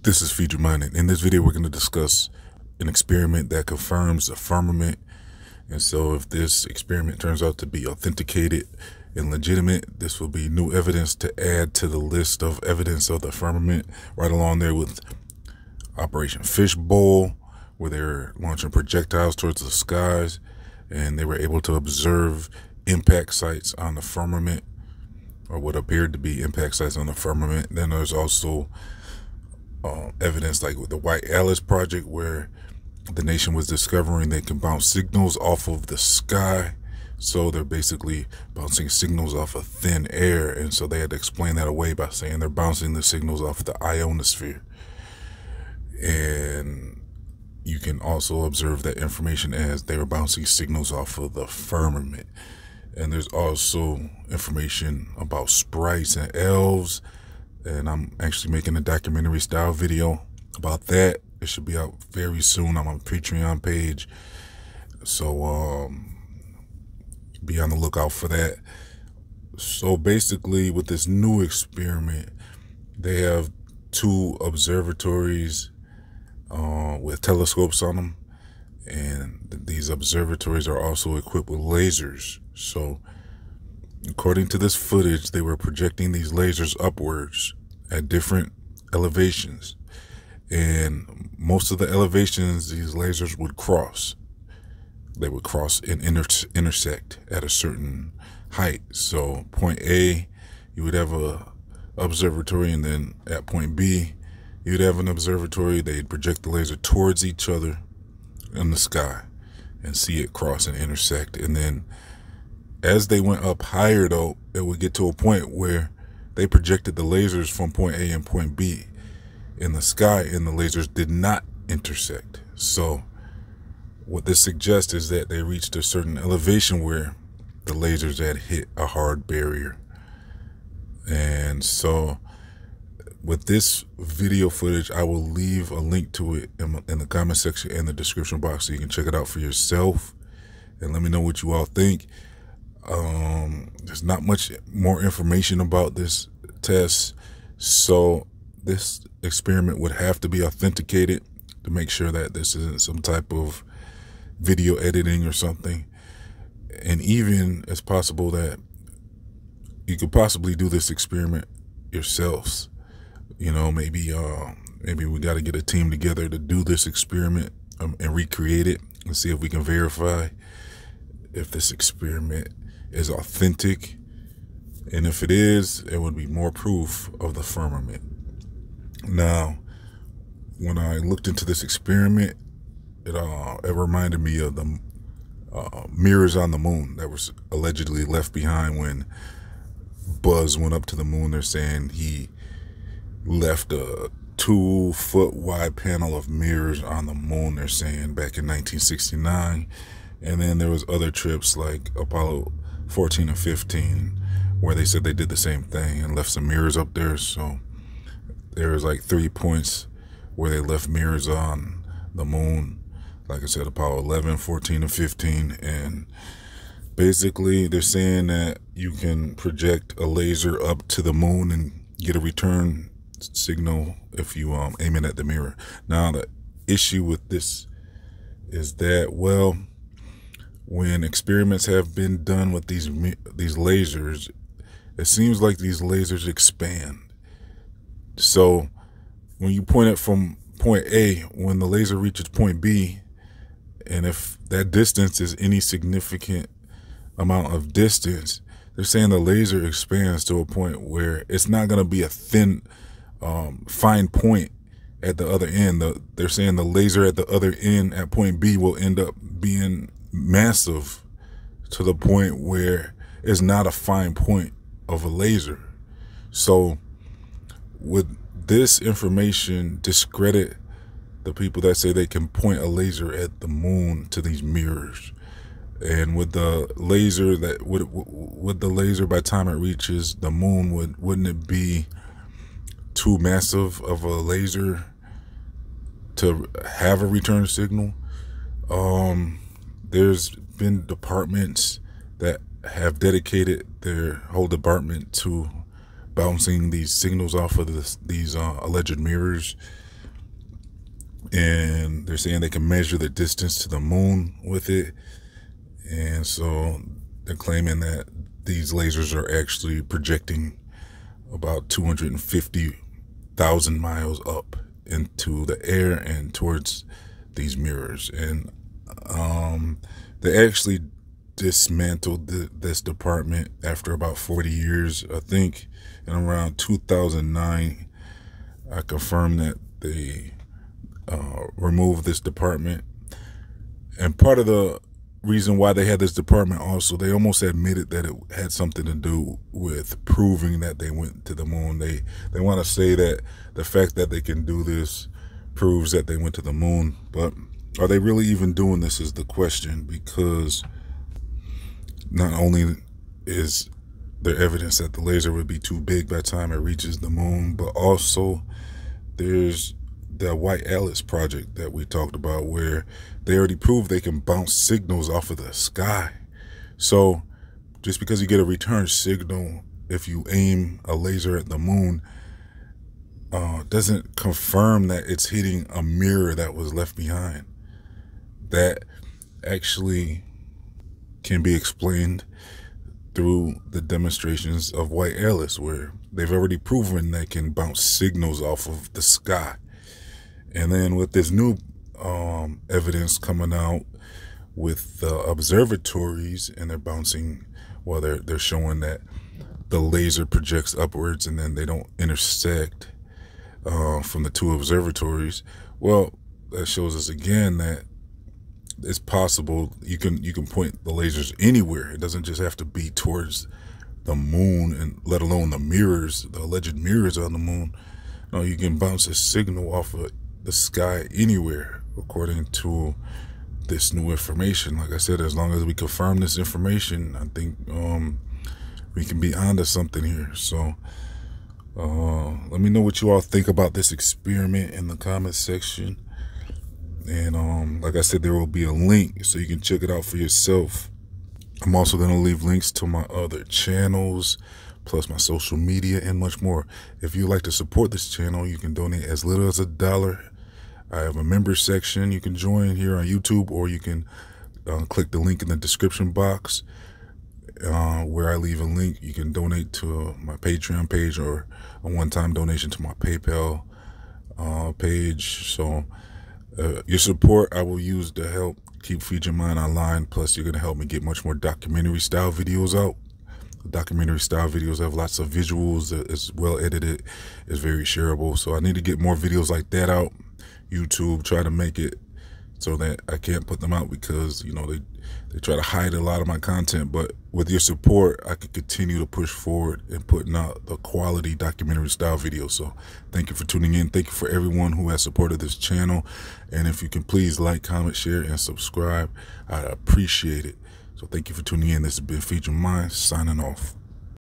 This is Firmament. In this video, we're going to discuss an experiment that confirms the firmament. And so if this experiment turns out to be authenticated and legitimate, this will be new evidence to add to the list of evidence of the firmament, right along there with Operation Fishbowl, where they're launching projectiles towards the skies, and they were able to observe impact sites on the firmament, or what appeared to be impact sites on the firmament. Then there's also evidence like with the White Alice project, where the nation was discovering they can bounce signals off of the sky. So they're basically bouncing signals off of thin air, and so they had to explain that away by saying they're bouncing the signals off the ionosphere. And you can also observe that information as they were bouncing signals off of the firmament. And there's also information about sprites and elves, and I'm actually making a documentary style video about that. It should be out very soon. I'm on the Patreon page, so be on the lookout for that. So basically, with this new experiment, they have two observatories with telescopes on them, and these observatories are also equipped with lasers. So according to this footage, they were projecting these lasers upwards at different elevations, and most of the elevations these lasers would cross, they would cross and intersect at a certain height. So point A, you would have a observatory, and then at point B, you'd have an observatory. They'd project the laser towards each other in the sky and see it cross and intersect. And then as they went up higher, though, it would get to a point where they projected the lasers from point A and point B in the sky, and the lasers did not intersect. So what this suggests is that they reached a certain elevation where the lasers had hit a hard barrier. And so with this video footage, I will leave a link to it in the comment section and the description box, so you can check it out for yourself and let me know what you all think. There's not much more information about this test, so this experiment would have to be authenticated to make sure that this isn't some type of video editing or something. And even it's possible that you could possibly do this experiment yourselves. You know, maybe we got to get a team together to do this experiment and recreate it and see if we can verify if this experiment is authentic. And if it is, it would be more proof of the firmament. Now, when I looked into this experiment, it reminded me of the mirrors on the moon that was allegedly left behind when Buzz went up to the moon. They're saying he left a 2-foot wide panel of mirrors on the moon, they're saying, back in 1969. And then there was other trips like Apollo 14 and 15 where they said they did the same thing and left some mirrors up there. So there was like 3 points where they left mirrors on the moon. Like I said, Apollo 11, 14, and 15. And basically they're saying that you can project a laser up to the moon and get a return signal if you aim it at the mirror. Now, the issue with this is that, well, when experiments have been done with these lasers, it seems like these lasers expand. So when you point it from point A, when the laser reaches point B, and if that distance is any significant amount of distance, they're saying the laser expands to a point where it's not going to be a thin, fine point at the other end. They're saying the laser at the other end at point B will end up being massive to the point where it's not a fine point of a laser. So would this information discredit the people that say they can point a laser at the moon to these mirrors? And with the laser with the laser, by the time it reaches the moon, wouldn't it be too massive of a laser to have a return signal? There's been departments that have dedicated their whole department to bouncing these signals off of these alleged mirrors. and they're saying they can measure the distance to the moon with it. And so they're claiming that these lasers are actually projecting about 250,000 miles up into the air and towards these mirrors. And they actually dismantled this department after about 40 years. I think in around 2009, I confirmed that they removed this department. And part of the reason why they had this department also, they almost admitted that it had something to do with proving that they went to the moon. They want to say that the fact that they can do this proves that they went to the moon, but are they really even doing this is the question, because not only is there evidence that the laser would be too big by the time it reaches the moon, but also there's the White Alice project that we talked about, where they already proved they can bounce signals off of the sky. So just because you get a return signal if you aim a laser at the moon doesn't confirm that it's hitting a mirror that was left behind. That actually can be explained through the demonstrations of White Alice, where they've already proven they can bounce signals off of the sky. And then with this new evidence coming out with the observatories, and they're bouncing, well, they're showing that the laser projects upwards and then they don't intersect from the two observatories. Well, that shows us again that it's possible you can point the lasers anywhere. It doesn't just have to be towards the moon, and let alone the mirrors, the alleged mirrors on the moon. No, you can bounce a signal off of the sky anywhere, according to this new information. Like I said, as long as we confirm this information, I think we can be onto something here. So let me know what you all think about this experiment in the comment section. And like I said, there will be a link so you can check it out for yourself. I'm also going to leave links to my other channels, plus my social media and much more. If you'd like to support this channel, you can donate as little as $1. I have a member section you can join here on YouTube, or you can click the link in the description box where I leave a link. You can donate to my Patreon page, or a one-time donation to my PayPal page. So your support I will use to help keep Feed Your Mind online. Plus, you're going to help me get much more documentary style videos out. Documentary style videos have lots of visuals, it's well edited, it's very shareable. So I need to get more videos like that out. YouTube try to make it so that I can't put them out because, you know, they try to hide a lot of my content. But with your support, I can continue to push forward and putting out the quality documentary style videos. So thank you for tuning in. Thank you for everyone who has supported this channel. And if you can please like, comment, share, and subscribe, I'd appreciate it. So thank you for tuning in. This has been Feed Your Mind, signing off.